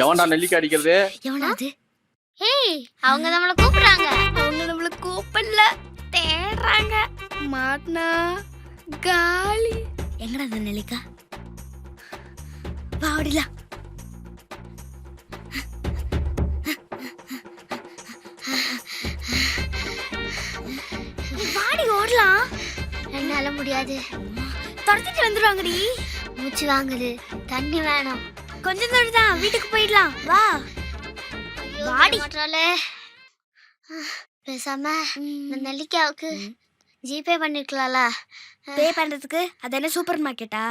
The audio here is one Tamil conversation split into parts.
எவன்டா நெல்லிக்காய் அடிக்கிறது? எவனா அது? ஏய், அவங்க நம்மள கூப்பிடுறாங்க. அவங்க நம்மள கூப்பிடல, தேடுறாங்க. மாட்னா காலி. எங்கடா அந்த நெல்லிக்காய்? வா ஓடிலாம். வாடி ஓடலாம். என்னால முடியாது. துரத்திட்டு வந்துருவாங்கடி. மூச்சு வாங்குது. தண்ணி வேணும். கொஞ்சம் தூரம் தான், வீட்டுக்கு போயிடலாம். வா வாடி மாட்டாளே. பேசாம இந்த நெல்லிக்காவுக்கு ஜிபே பண்ணிருக்கலாம்ல. பே பண்றதுக்கு அது என்ன சூப்பர் மார்க்கெட்டா?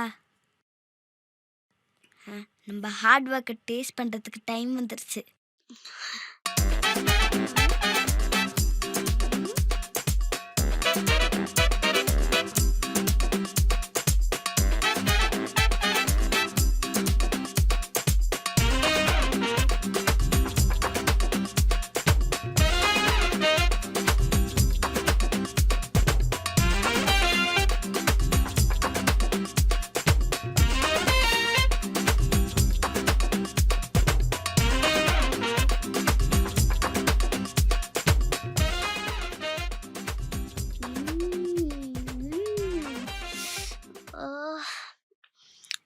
நம்ம ஹார்ட் ஒர்க்கை டேஸ்ட் பண்றதுக்கு டைம் வந்துருச்சு.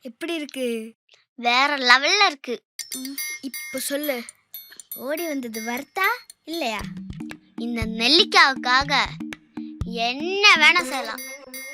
எப்படி இருக்கு? வேற லெவல்ல இருக்கு. இப்போ சொல்லு, ஓடி வந்தது வர்த்தா இல்லையா? இந்த நெல்லிக்காவுக்காக என்ன வேணா செய்யலாம்.